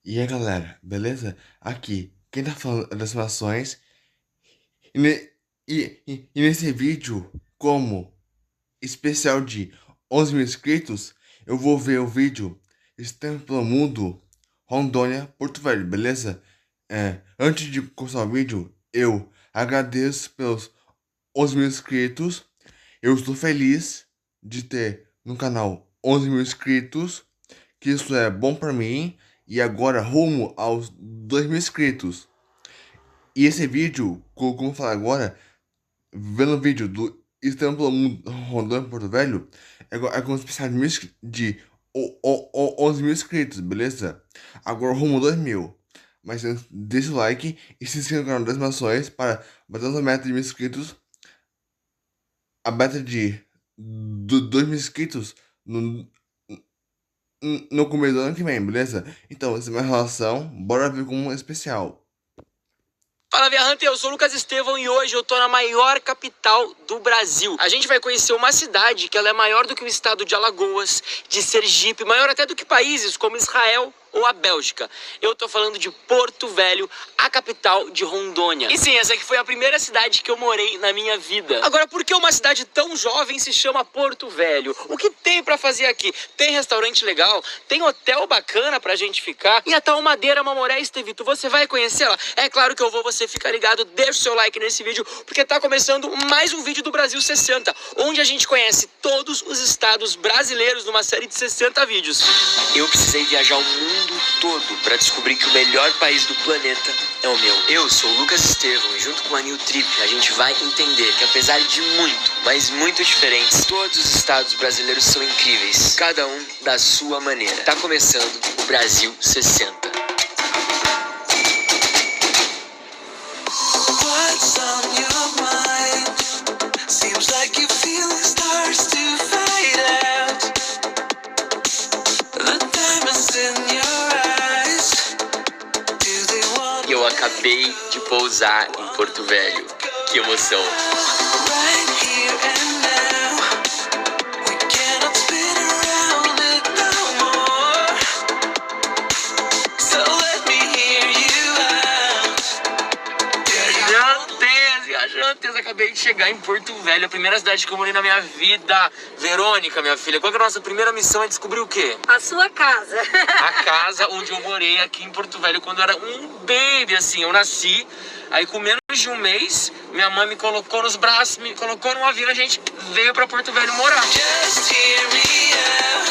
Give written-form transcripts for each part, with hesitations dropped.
E aí galera, beleza? Aqui, quem tá falando é das Nações. E, ne- e nesse vídeo, como especial de 11 mil inscritos, eu vou ver o vídeo Estando pelo Mundo, Rondônia, Porto Velho, beleza? Antes de começar o vídeo, eu agradeço pelos 11 mil inscritos. Eu estou feliz de ter no canal 11 mil inscritos, que isso é bom pra mim. E agora rumo aos 2 mil inscritos. E esse vídeo, como eu falar agora, vendo o vídeo do Estamos pelo Mundo Rondônia Porto Velho, é com um especial de 11 mil inscritos, beleza? Agora rumo a 2 mil. Mas antes, deixa o like e se inscreva no canal das Nações para bater a meta de mil inscritos. A meta de 2 mil inscritos no começo do ano que vem, beleza? Então, essa é a minha relação. Bora ver como um especial. Fala, Viajante, eu sou o Lucas Estevão e hoje eu tô na maior capital do Brasil. A gente vai conhecer uma cidade que ela é maior do que o estado de Alagoas, de Sergipe, maior até do que países como Israel ou a Bélgica. Eu tô falando de Porto Velho, a capital de Rondônia. E sim, essa aqui foi a primeira cidade que eu morei na minha vida. Agora, por que uma cidade tão jovem se chama Porto Velho? O que tem pra fazer aqui? Tem restaurante legal, tem hotel bacana pra gente ficar, e a tal Madeira Mamoré Estevito, você vai conhecê-la? É claro que eu vou, você fica ligado, deixa o seu like nesse vídeo, porque tá começando mais um vídeo do Brasil 60, onde a gente conhece todos os estados brasileiros numa série de 60 vídeos. Eu precisei viajar o mundo todo para descobrir que o melhor país do planeta é o meu. Eu sou o Lucas Estevão e junto com a New Trip a gente vai entender que apesar de muito, mas muito diferentes, todos os estados brasileiros são incríveis, cada um da sua maneira. Tá começando o Brasil 60. What's on your mind? Seems like you feel the stars to fade out. The diamonds in your eyes. Do they want E eu acabei de pousar em Porto Velho. Que emoção! right here and now? We cannot spin around it no more. So let me hear you out. Viajantes, acabei de chegar em Porto Velho, a primeira cidade que eu morei na minha vida. Verônica, minha filha, qual que é a nossa primeira missão? É descobrir o quê? A sua casa. A casa onde eu morei aqui em Porto Velho quando eu era um baby, assim, eu nasci. Aí com menos de um mês, minha mãe me colocou nos braços, me colocou num avião, a gente veio pra Porto Velho morar. Just hear me out.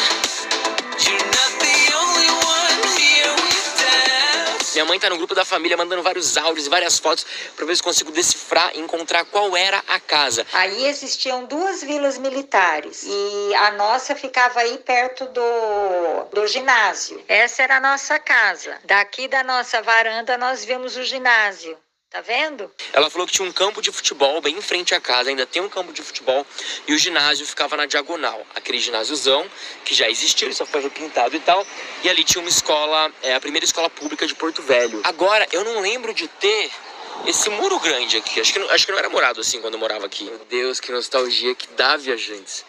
You're not the only one here with doubts. Minha mãe tá no grupo da família mandando vários áudios e várias fotos pra ver se consigo decifrar e encontrar qual era a casa. Aí existiam duas vilas militares e a nossa ficava aí perto do ginásio. Essa era a nossa casa. Daqui da nossa varanda nós vemos o ginásio. Tá vendo? Ela falou que tinha um campo de futebol bem em frente à casa, ainda tem um campo de futebol, e o ginásio ficava na diagonal. Aquele ginásiozão que já existiu, ele só foi repintado e tal. E ali tinha uma escola, a primeira escola pública de Porto Velho. Agora, eu não lembro de ter esse muro grande aqui. Acho que não era morado assim quando eu morava aqui. Meu Deus, que nostalgia que dá, viajantes.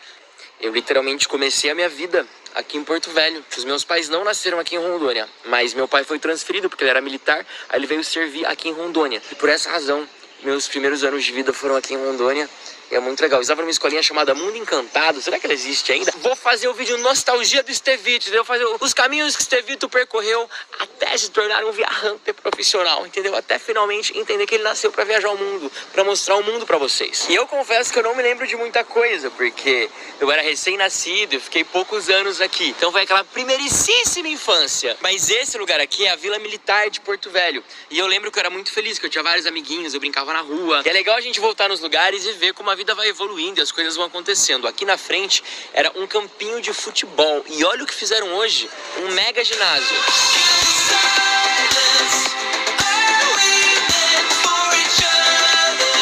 Eu literalmente comecei a minha vida aqui em Porto Velho. Os meus pais não nasceram aqui em Rondônia, mas meu pai foi transferido porque ele era militar, aí ele veio servir aqui em Rondônia. E por essa razão, meus primeiros anos de vida foram aqui em Rondônia. E é muito legal. Eu estava numa escolinha chamada Mundo Encantado. Será que ela existe ainda? Vou fazer o vídeo Nostalgia do Estevito, entendeu? Fazer os caminhos que o Estevito percorreu até se tornar um viajante profissional, entendeu? Até finalmente entender que ele nasceu para viajar o mundo, para mostrar o mundo para vocês. E eu confesso que eu não me lembro de muita coisa, porque eu era recém-nascido e fiquei poucos anos aqui. Então foi aquela primeiríssima infância. Mas esse lugar aqui é a Vila Militar de Porto Velho. E eu lembro que eu era muito feliz, que eu tinha vários amiguinhos, eu brincava na rua. E é legal a gente voltar nos lugares e ver como a vida vai evoluindo e as coisas vão acontecendo. Aqui na frente era um campinho de futebol. E olha o que fizeram hoje, um mega ginásio. Silence. Are we meant for each other?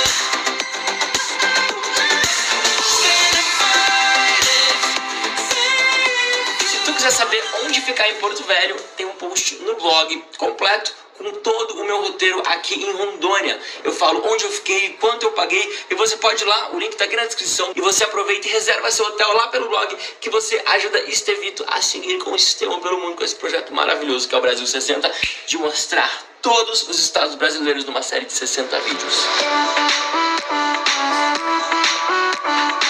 Stand and fight it. Se tu quiser saber onde ficar em Porto Velho, tem um post no blog completo com todo o meu roteiro aqui em Rondônia. Eu falo onde eu fiquei, quanto quanto eu paguei e você pode ir lá, o link tá aqui na descrição, e você aproveita e reserva seu hotel lá pelo blog, que você ajuda Estevito a seguir com o sistema pelo mundo, com esse projeto maravilhoso que é o Brasil 60, de mostrar todos os estados brasileiros numa série de 60 vídeos.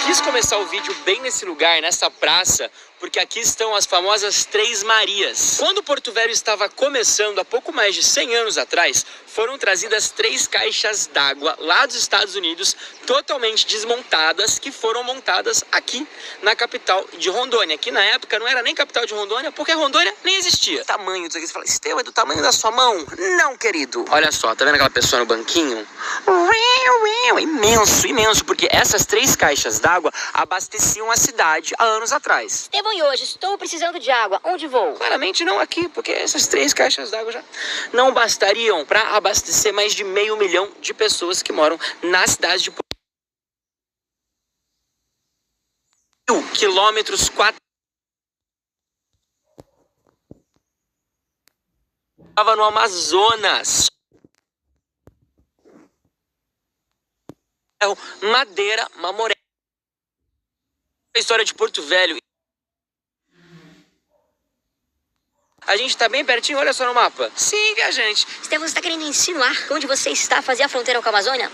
Quis começar o vídeo bem nesse lugar, nessa praça, porque aqui estão as famosas Três Marias. Quando Porto Velho estava começando, há pouco mais de 100 anos atrás, foram trazidas 3 caixas d'água lá dos Estados Unidos, totalmente desmontadas, que foram montadas aqui na capital de Rondônia, que na época não era nem capital de Rondônia, porque Rondônia nem existia. O tamanho disso aqui, você fala, Estevão, é do tamanho da sua mão? Não, querido. Olha só, tá vendo aquela pessoa no banquinho? Imenso, imenso, porque essas 3 caixas d'água abasteciam a cidade há anos atrás. Estevão, e hoje estou precisando de água. Onde vou? Claramente não aqui, porque essas 3 caixas d'água já não bastariam para abastecer mais de 500 mil de pessoas que moram na cidade de quilômetros 4. Estava no Amazonas. Madeira, Mamoré. A história de Porto Velho. A gente tá bem pertinho, olha só no mapa. Sim, viajante. Estevão, você está querendo insinuar que onde você está fazia a fronteira com a Amazônia?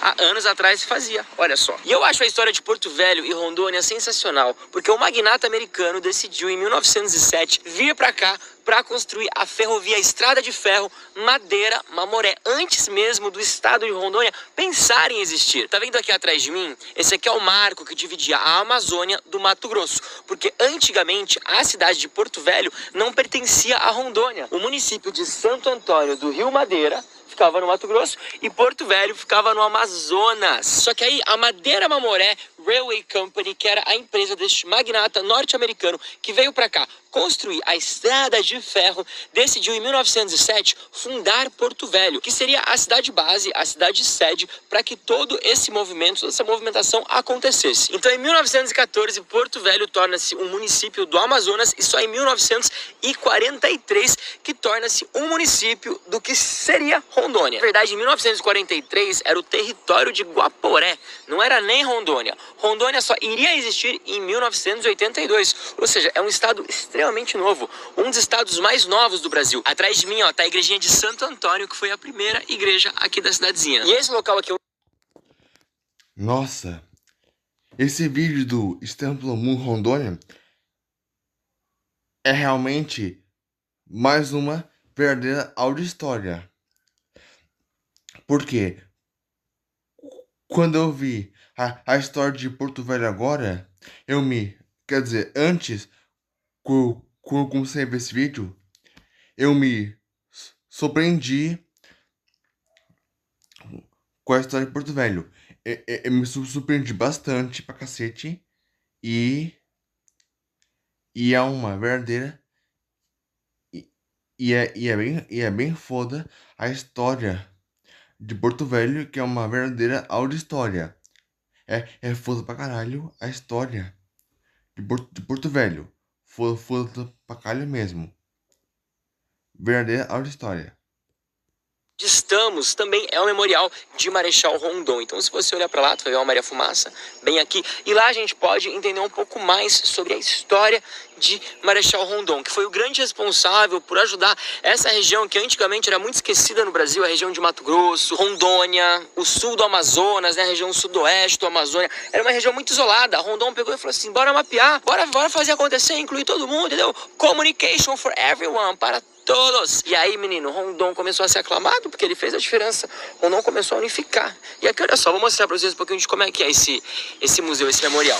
Há anos atrás se fazia, olha só. E eu acho a história de Porto Velho e Rondônia sensacional, porque o magnata americano decidiu em 1907 vir pra cá para construir a ferrovia, a estrada de ferro Madeira Mamoré, antes mesmo do estado de Rondônia pensar em existir. Tá vendo aqui atrás de mim? Esse aqui é o marco que dividia a Amazônia do Mato Grosso, porque antigamente a cidade de Porto Velho não pertencia a Rondônia. O município de Santo Antônio do Rio Madeira ficava no Mato Grosso e Porto Velho ficava no Amazonas. Só que aí a Madeira Mamoré Railway Company, que era a empresa deste magnata norte-americano que veio para cá construir a estrada de ferro, decidiu em 1907 fundar Porto Velho, que seria a cidade base, a cidade sede para que todo esse movimento, toda essa movimentação acontecesse. Então em 1914 Porto Velho torna-se um município do Amazonas e só em 1943 que torna-se um município do que seria Rondônia. Na verdade, em 1943 era o território de Guaporé, não era nem Rondônia. Rondônia só iria existir em 1982, ou seja, é um estado extremamente novo, um dos estados mais novos do Brasil. Atrás de mim, ó, tá a igrejinha de Santo Antônio, que foi a primeira igreja aqui da cidadezinha. E esse local aqui... Nossa, esse vídeo do Estevão Moon Rondônia é realmente mais uma verdadeira aula de história. Porque quando eu vi a história de Porto Velho agora, quer dizer, antes, quando eu comecei a ver esse vídeo, eu me surpreendi com a história de Porto Velho. Eu me surpreendi bastante pra cacete. E é uma verdadeira... E é bem foda a história de Porto Velho, que é uma verdadeira aula de história. É foda pra caralho a história de Porto Velho. Foda pra caralho mesmo. Verdadeira aula de história. Estamos também é o memorial de Marechal Rondon. Então se você olhar para lá, tu vai ver uma Maria Fumaça bem aqui, e lá a gente pode entender um pouco mais sobre a história de Marechal Rondon, que foi o grande responsável por ajudar essa região que antigamente era muito esquecida no Brasil, a região de Mato Grosso, Rondônia, o sul do Amazonas, né, a região sudoeste do Amazônia, era uma região muito isolada. Rondon pegou e falou assim, bora mapear, bora fazer acontecer, incluir todo mundo, entendeu? Communication for everyone, para todos. E aí, menino, Rondon começou a ser aclamado porque ele fez a diferença. Rondon começou a unificar. E aqui, olha só, vou mostrar pra vocês um pouquinho de como é que é esse museu, esse memorial.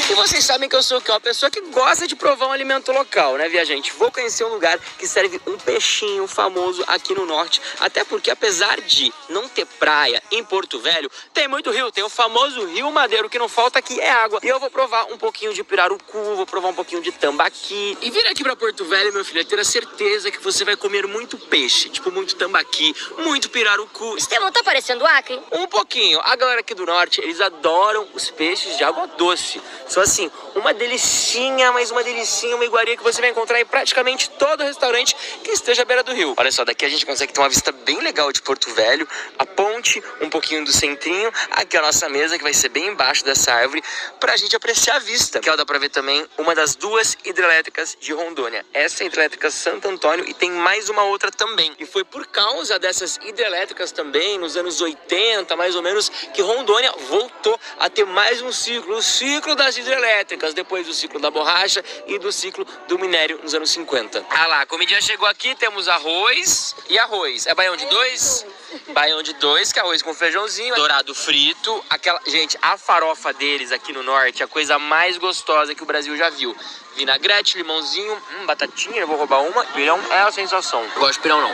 E vocês sabem que eu sou uma pessoa que gosta de provar um alimento local, né, viajante? Vou conhecer um lugar que serve um peixinho famoso aqui no norte, até porque apesar de não ter praia em Porto Velho, tem muito rio, tem o famoso Rio Madeiro, que não falta aqui é água. E eu vou provar um pouquinho de pirarucu, vou provar um pouquinho de tambaqui. E vir aqui pra Porto Velho, meu filho, é ter a certeza que você vai comer muito peixe, tipo muito tambaqui, muito pirarucu. Estevão, tá parecendo Acre? Um pouquinho. A galera aqui do norte, eles adoram os peixes de água doce. São assim, uma delicinha, mas uma delicinha, uma iguaria que você vai encontrar em praticamente todo restaurante que esteja à beira do rio. Olha só, daqui a gente consegue ter uma vista bem legal de Porto Velho, a ponte, um pouquinho do centrinho, aqui a nossa mesa que vai ser bem embaixo dessa árvore, pra gente apreciar a vista. Aqui ó, dá pra ver também uma das duas hidrelétricas de Rondônia. Essa é a hidrelétrica Santo Antônio e tem mais uma outra também. E foi por causa dessas hidrelétricas também, nos anos 80, mais ou menos, que Rondônia voltou a ter mais um ciclo, o ciclo das hidrelétricas, depois do ciclo da borracha e do ciclo do minério nos anos 50. Ah lá, a comidinha chegou aqui, temos arroz e arroz. É baião de dois? Baião de dois, que é arroz com feijãozinho, dourado frito, aquela... Gente, a farofa deles aqui no norte é a coisa mais gostosa que o Brasil já viu. Vinagrete, limãozinho, batatinha, eu vou roubar uma. Pirão é a sensação. Não gosto de pirão, não.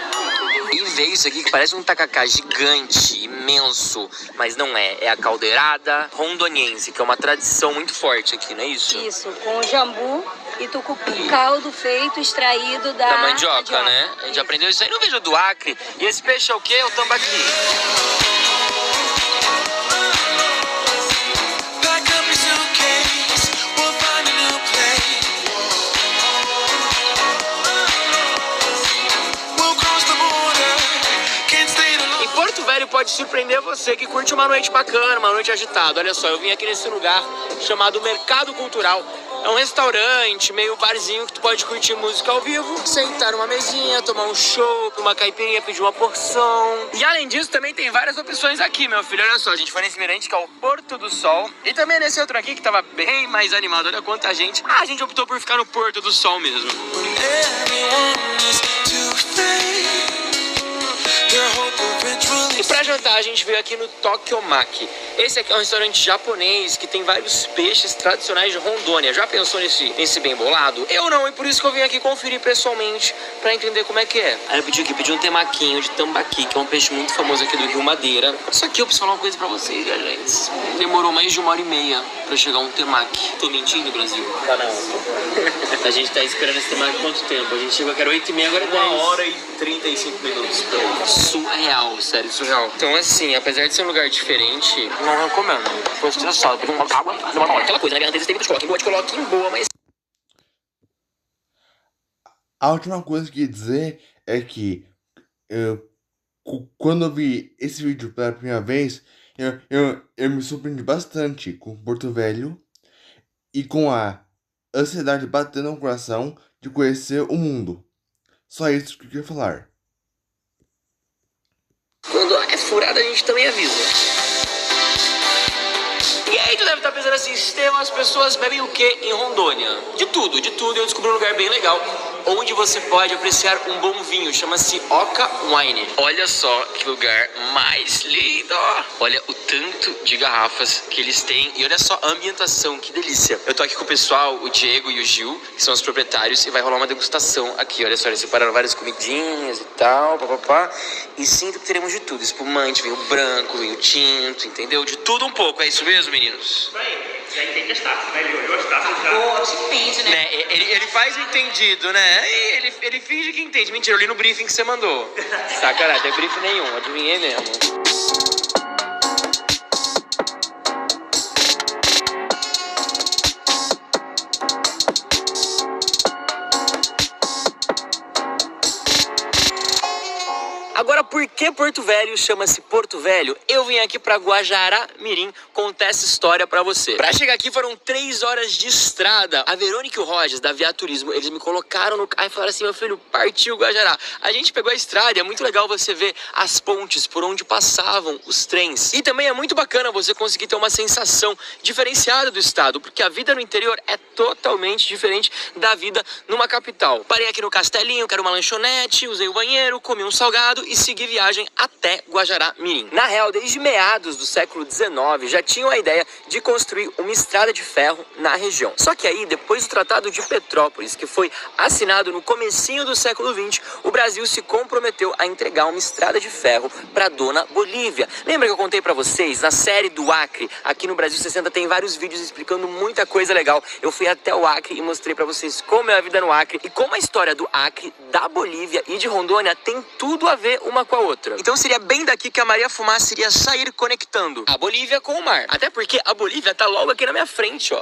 E veio isso aqui que parece um tacacá gigante, imenso, mas não é. É a caldeirada rondoniense, que é uma tradição muito forte aqui, não é isso? Isso, com jambu e tucupi. Caldo feito, extraído da mandioca, né? A gente aprendeu isso aí no vídeo do Acre. E esse peixe é o quê? É o tambaqui. Pack up your suitcase, we'll find a new place. We'll cross the border, can't stay too long. Em Porto Velho pode surpreender você que curte uma noite bacana, uma noite agitada. Olha só, eu vim aqui nesse lugar chamado Mercado Cultural. É um restaurante, meio barzinho, que tu pode curtir música ao vivo, sentar numa mesinha, tomar um chopp, uma caipirinha, pedir uma porção. E além disso, também tem várias opções aqui, meu filho. Olha só, a gente foi nesse mirante que é o Porto do Sol. E também nesse outro aqui que tava bem mais animado. Olha quanta gente. Ah, a gente optou por ficar no Porto do Sol mesmo. Everyone is to fade. Their hope eventually. E pra jantar a gente veio aqui no Tokiomaki. Esse aqui é um restaurante japonês que tem vários peixes tradicionais de Rondônia. Já pensou nesse bem bolado? Eu não, e por isso que eu vim aqui conferir pessoalmente pra entender como é que é. Aí eu pedi um temaquinho de tambaqui, que é um peixe muito famoso aqui do Rio Madeira. Só que eu preciso falar uma coisa pra vocês, gente. Demorou mais de 1h30 pra chegar um temaki. Tô mentindo, Brasil? Tá não. A gente tá esperando esse temaki quanto tempo? A gente chegou que era 8h30, agora é 10. 1h35 por aí. Surreal, sério, surreal. Então assim, apesar de ser um lugar diferente, não recomendo. Foi estressado, pedi uma água, deu uma hora. Aquela coisa, na minha tem de coloquinho boa, mas... A última coisa que eu queria dizer é que quando eu vi esse vídeo pela primeira vez, eu me surpreendi bastante com Porto Velho e com a ansiedade batendo no coração de conhecer o mundo. Só isso que eu queria falar. Quando é furada, a gente também avisa. E aí tu deve estar pensando assim, Estevam, as pessoas bebem o que em Rondônia? De tudo. Eu descobri um lugar bem legal, onde você pode apreciar um bom vinho, chama-se Oca Wine. Olha só que lugar mais lindo! Olha o tanto de garrafas que eles têm e olha só a ambientação, que delícia. Eu tô aqui com o pessoal, o Diego e o Gil, que são os proprietários, e vai rolar uma degustação aqui. Olha só, eles separaram várias comidinhas e tal, papapá. E sinto que teremos de tudo, espumante, vinho branco, vinho tinto, entendeu? De tudo um pouco, é isso mesmo, meninos? Já entende as taças, né? Ele olhou as taças já. Depende, né? Ele faz o entendido, né? Ele finge que entende. Mentira, eu li no briefing que você mandou. Sacanagem, não é briefing nenhum, adivinhei mesmo. Agora, por que Porto Velho chama-se Porto Velho? Eu vim aqui pra Guajará Mirim contar essa história pra você. Pra chegar aqui foram 3 horas de estrada. A Verônica e o Rogers, da Via Turismo, eles me colocaram no carro e falaram assim, meu filho, partiu Guajará. A gente pegou a estrada e é muito legal você ver as pontes por onde passavam os trens. E também é muito bacana você conseguir ter uma sensação diferenciada do estado, porque a vida no interior é totalmente diferente da vida numa capital. Parei aqui no Castelinho, quero uma lanchonete, usei o banheiro, comi um salgado e segui viagem até Guajará Mirim. Na real, desde meados do século XIX, já tinham a ideia de construir uma estrada de ferro na região. Só que aí, depois do Tratado de Petrópolis, que foi assinado no comecinho do século XX, o Brasil se comprometeu a entregar uma estrada de ferro para Dona Bolívia. Lembra que eu contei para vocês, na série do Acre, aqui no Brasil 60 tem vários vídeos explicando muita coisa legal. Eu fui até o Acre e mostrei para vocês como é a vida no Acre e como a história do Acre, da Bolívia e de Rondônia tem tudo a ver uma com a outra. Então seria bem daqui que a Maria Fumaça iria sair conectando a Bolívia com o mar. Até porque a Bolívia tá logo aqui na minha frente, ó.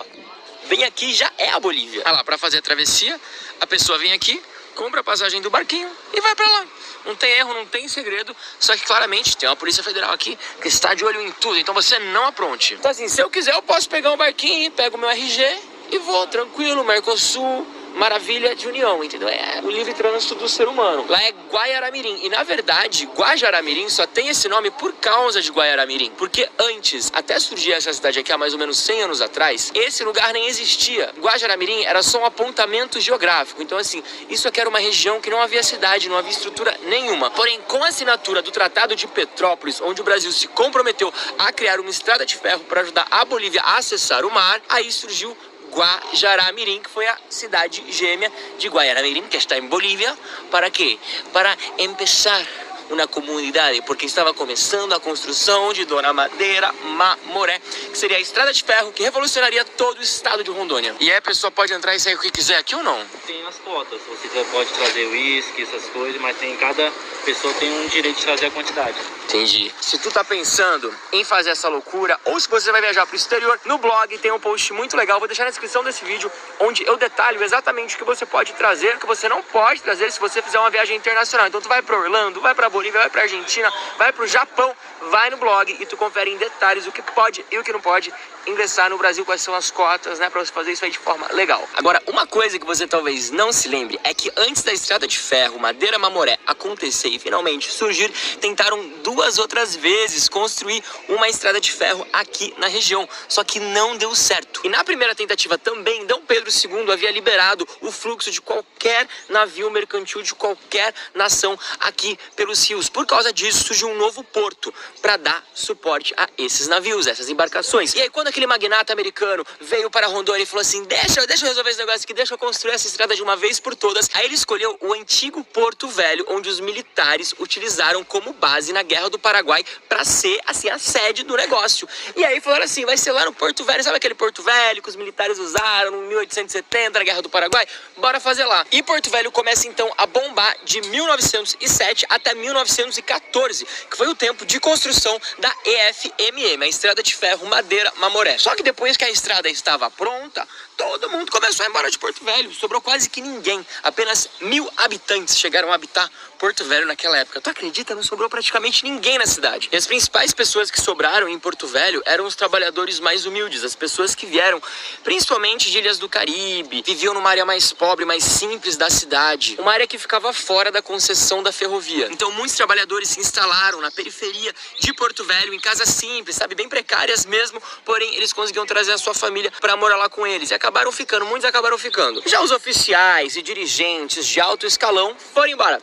bem aqui já é a Bolívia. Ah lá, pra fazer a travessia, a pessoa vem aqui, compra a passagem do barquinho e vai pra lá. Não tem erro, não tem segredo, só que claramente tem uma Polícia Federal aqui que está de olho em tudo, então você não apronte. Então assim, se eu quiser eu posso pegar um barquinho, pego o meu RG e vou tranquilo, Mercosul, maravilha de união, entendeu? É o livre trânsito do ser humano. Lá é Guajará-Mirim. E na verdade, Guajará-Mirim só tem esse nome por causa de Guajará-Mirim. Porque antes, até surgir essa cidade aqui há mais ou menos 100 anos atrás, esse lugar nem existia. Guajará-Mirim era só um apontamento geográfico. Então assim, isso aqui era uma região que não havia cidade, não havia estrutura nenhuma. Porém, com a assinatura do Tratado de Petrópolis, onde o Brasil se comprometeu a criar uma estrada de ferro para ajudar a Bolívia a acessar o mar, aí surgiu Guajará-Mirim, que foi a cidade gêmea de Guajará-Mirim, que está em Bolívia. ¿Para quê? Para empezar uma comunidade, porque estava começando a construção de Dona Madeira Mamoré, que seria a estrada de ferro que revolucionaria todo o estado de Rondônia. E aí a pessoa pode entrar e sair o que quiser aqui ou não? Tem as cotas, você pode trazer uísque, essas coisas, mas cada pessoa tem um direito de trazer a quantidade. Entendi. Se tu tá pensando em fazer essa loucura, ou se você vai viajar pro exterior, no blog tem um post muito legal, vou deixar na descrição desse vídeo, onde eu detalho exatamente o que você pode trazer, o que você não pode trazer se você fizer uma viagem internacional. Então tu vai pra Orlando, vai pra Bolívia, vai pra Argentina, vai pro Japão, vai no blog e tu confere em detalhes o que pode e o que não pode ingressar no Brasil, quais são as cotas, né, pra você fazer isso aí de forma legal. Agora, uma coisa que você talvez não se lembre é que antes da estrada de ferro Madeira Mamoré acontecer e finalmente surgir, tentaram 2 outras vezes construir uma estrada de ferro aqui na região, só que não deu certo. E na primeira tentativa também, D. Pedro II havia liberado o fluxo de qualquer navio mercantil de qualquer nação aqui pelos rios. Por causa disso, surgiu um novo porto para dar suporte a esses navios, essas embarcações. E aí, quando aquele magnata americano veio para Rondônia e falou assim, deixa eu resolver esse negócio aqui, deixa eu construir essa estrada de uma vez por todas, aí ele escolheu o antigo Porto Velho, onde os militares utilizaram como base na Guerra do Paraguai para ser, assim, a sede do negócio. E aí falaram assim, vai ser lá no Porto Velho, sabe aquele Porto Velho que os militares usaram em 1870, na Guerra do Paraguai? Bora fazer lá. E Porto Velho começa então a bombar de 1907 até 1914, que foi o tempo de construção da EFMM, a Estrada de Ferro Madeira Mamoré. Só que depois que a estrada estava pronta, todo mundo começou a ir embora de Porto Velho. Sobrou quase que ninguém. Apenas 1000 habitantes chegaram a habitar Porto Velho naquela época. Tu acredita? Não sobrou praticamente ninguém na cidade. E as principais pessoas que sobraram em Porto Velho eram os trabalhadores mais humildes, as pessoas que vieram principalmente de ilhas do Caribe, viviam numa área mais pobre, mais simples da cidade, uma área que ficava fora da concessão da ferrovia. Então muitos trabalhadores se instalaram na periferia de Porto Velho, em casas simples, sabe, bem precárias mesmo, porém eles conseguiam trazer a sua família para morar lá com eles. E acabaram ficando, muitos acabaram ficando. Já os oficiais e dirigentes de alto escalão foram embora.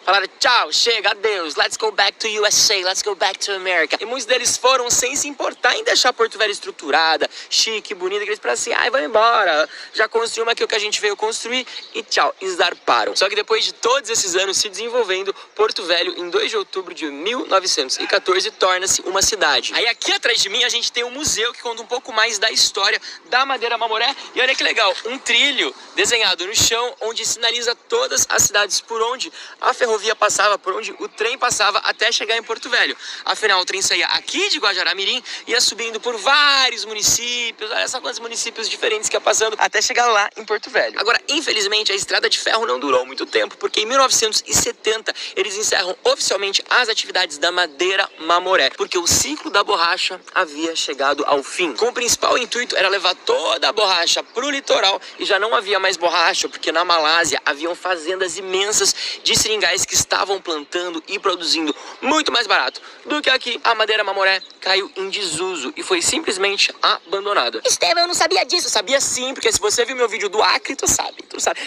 Falaram, tchau, chega, adeus, let's go back to USA, let's go back to America. E muitos deles foram sem se importar em deixar Porto Velho estruturada, chique, bonita, que eles falaram assim, ai, vai embora, já construímos aqui o que a gente veio construir e tchau, e zarparam. Só que depois de todos esses anos se desenvolvendo, Porto Velho, em 2 de outubro de 1914, torna-se uma cidade. Aí aqui atrás de mim a gente tem um museu que conta um pouco mais da história da Madeira Mamoré. E olha que legal, um trilho desenhado no chão, onde sinaliza todas as cidades por onde a ferrovia passava, por onde o trem passava até chegar em Porto Velho. Afinal, o trem saía aqui de Guajará-Mirim, ia subindo por vários municípios, olha só quantos municípios diferentes que ia passando até chegar lá em Porto Velho. Agora, infelizmente, a estrada de ferro não durou muito tempo, porque em 1970 eles encerram oficialmente as atividades da Madeira Mamoré, porque o ciclo da borracha havia chegado ao fim. Com o principal intuito era levar toda a borracha para o litoral e já não havia mais borracha, porque na Malásia haviam fazendas imensas de seringais que estavam plantando e produzindo muito mais barato do que aqui. A Madeira Mamoré caiu em desuso e foi simplesmente abandonada. Estevam, eu não sabia disso. Sabia sim, porque se você viu meu vídeo do Acre, tu sabe.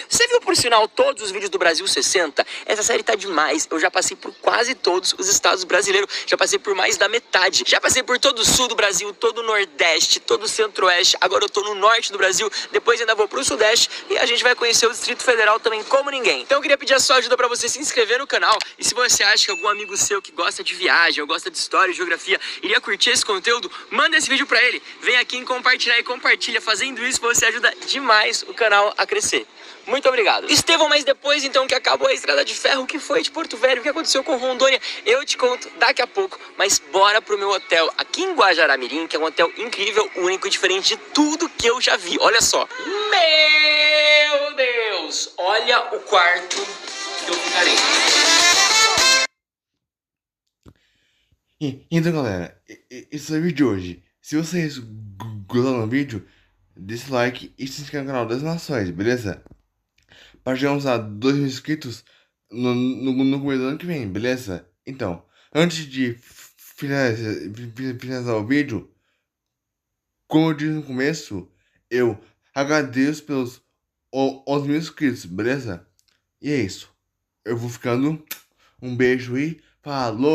Você viu, por sinal, todos os vídeos do Brasil 60? Essa série tá demais. Eu já passei por quase todos os estados brasileiros. Já passei por mais da metade. Já passei por todo o sul do Brasil, todo o nordeste, todo o centro-oeste. Agora eu tô no norte do Brasil. Depois ainda vou pro sudeste e a gente vai conhecer o Distrito Federal também como ninguém. Então eu queria pedir a sua ajuda pra você se inscrever no canal. E se você acha que algum amigo seu que gosta de viagem ou gosta de história e geografia iria curtir esse conteúdo, manda esse vídeo pra ele. Vem aqui em compartilhar e compartilha. Fazendo isso, você ajuda demais o canal a crescer. Muito obrigado. Estevão, mas depois então que acabou a estrada de ferro, o que foi de Porto Velho? O que aconteceu com Rondônia? Eu te conto daqui a pouco, mas bora pro meu hotel aqui em Guajará-Mirim, que é um hotel incrível, único e diferente de tudo que eu já vi. Olha só. Meu Deus! Olha o quarto que eu ficarei. Então, galera, esse é o vídeo de hoje. Se vocês gostaram do vídeo, deixa o like e se inscreve no canal das Nações, beleza? Para chegarmos a 2 mil inscritos no começo do ano que vem, beleza? Então, antes de finalizar o vídeo, como eu disse no começo, eu agradeço pelos 11 mil inscritos, beleza? E é isso. Eu vou ficando. Um beijo e falou!